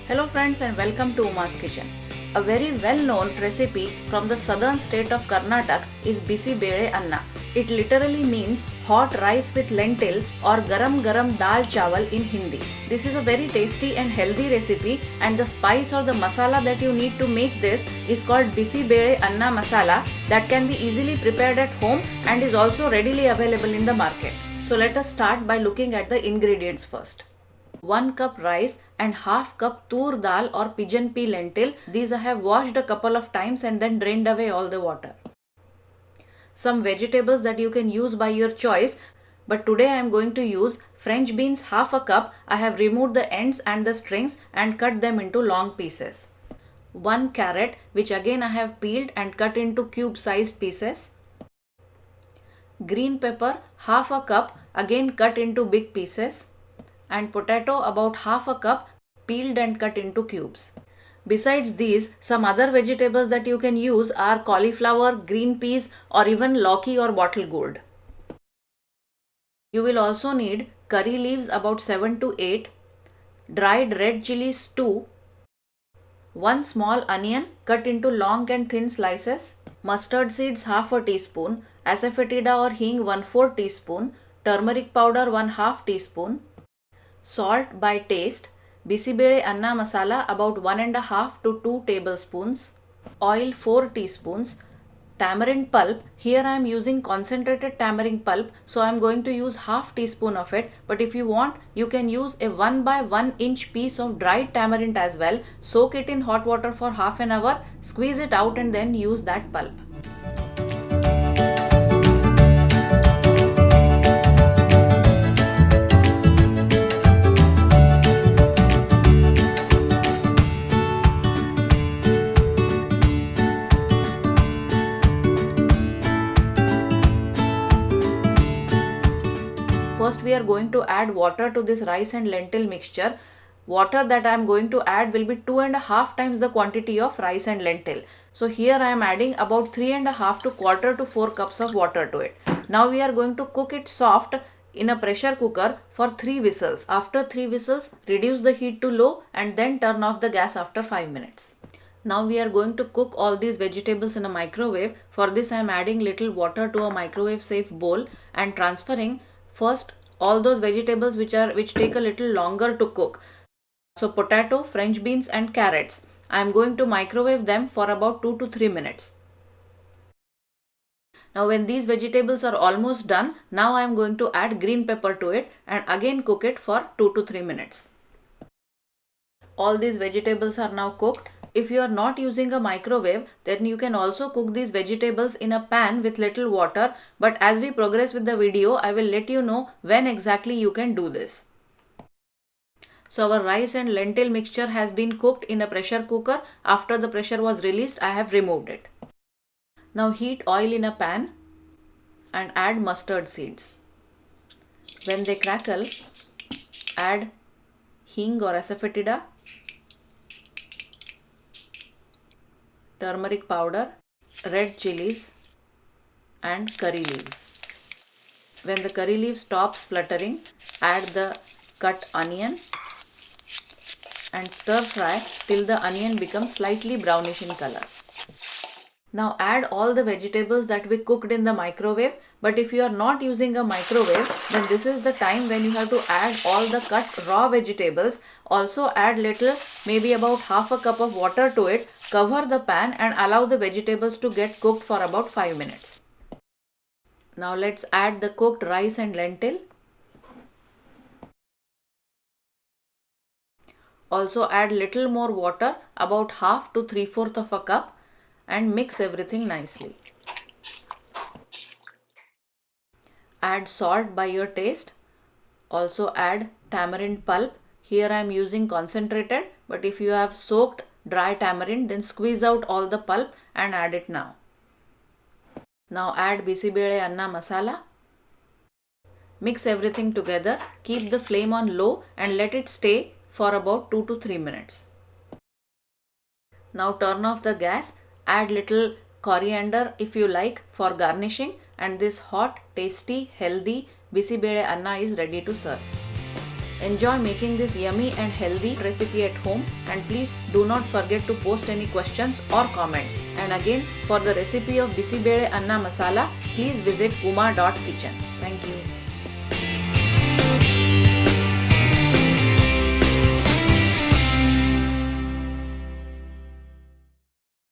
Hello friends and welcome to Uma's Kitchen. A very well-known recipe from the southern state of Karnataka is Bisi Bele Anna. It literally means hot rice with lentil or garam garam dal chawal in Hindi. This is a very tasty and healthy recipe, and the spice or the masala that you need to make this is called Bisi Bele Anna masala that can be easily prepared at home and is also readily available in the market. So let us start by looking at the ingredients first. 1 cup rice and half cup tur dal or pigeon pea lentil. These I have washed a couple of times and then drained away all the water. Some vegetables that you can use by your choice, but today I am going to use French beans half a cup. I have removed the ends and the strings and cut them into long pieces. 1 carrot, which again I have peeled and cut into cube sized pieces. Green pepper half a cup, again cut into big pieces. And potato about half a cup, peeled and cut into cubes. Besides these, some other vegetables that you can use are cauliflower, green peas or even lauki or bottle gourd. You will also need curry leaves about 7 to 8, dried red chilies 2, 1 small onion cut into long and thin slices, mustard seeds half a teaspoon, asafoetida or hing 1/4 teaspoon, turmeric powder 1/2 teaspoon, salt by taste, Bisi Bele Anna masala about 1.5 to 2 tablespoons, oil 4 teaspoons, tamarind pulp. Here I am using concentrated tamarind pulp, so I am going to use half teaspoon of it, but if you want you can use a 1 by 1 inch piece of dried tamarind as well. Soak it in hot water for half an hour, squeeze it out and then use that pulp. First we are going to add water to this rice and lentil mixture. Water that I am going to add will be 2.5 times the quantity of rice and lentil. So here I am adding about 3.5 to quarter to 4 cups of water to it. Now we are going to cook it soft in a pressure cooker for 3 whistles. After 3 whistles, reduce the heat to low and then turn off the gas after 5 minutes. Now we are going to cook all these vegetables in a microwave. For this I am adding little water to a microwave safe bowl and transferring first all those vegetables which take a little longer to cook. So potato, French beans and carrots. I am going to microwave them for about 2 to 3 minutes. Now when these vegetables are almost done, now I am going to add green pepper to it and again cook it for 2 to 3 minutes. All these vegetables are now cooked. If you are not using a microwave, then you can also cook these vegetables in a pan with little water, but as we progress with the video, I will let you know when exactly you can do this. So our rice and lentil mixture has been cooked in a pressure cooker. After the pressure was released, I have removed it. Now heat oil in a pan and add mustard seeds. When they crackle, add hing or asafoetida, turmeric powder, red chilies and curry leaves. When the curry leaves stops fluttering, add the cut onion and stir fry till the onion becomes slightly brownish in color. Now add all the vegetables that we cooked in the microwave, but if you are not using a microwave, then this is the time when you have to add all the cut raw vegetables. Also add little, maybe about half a cup of water to it, cover the pan and allow the vegetables to get cooked for about 5 minutes. Now let's add the cooked rice and lentil. Also add little more water, about half to 3/4 of a cup, and mix everything nicely. Add salt by your taste. Also add tamarind pulp. Here I am using concentrated, but if you have soaked dry tamarind, then squeeze out all the pulp and add it now. Now add Bisi Bele Anna masala. Mix everything together. Keep the flame on low and let it stay for about 2 to 3 minutes. Now turn off the gas. Add little coriander if you like for garnishing, and this hot, tasty, healthy Bisi Bele Anna is ready to serve. Enjoy making this yummy and healthy recipe at home, and please do not forget to post any questions or comments. And again, for the recipe of Bisibele Anna Masala, please visit uma.kitchen.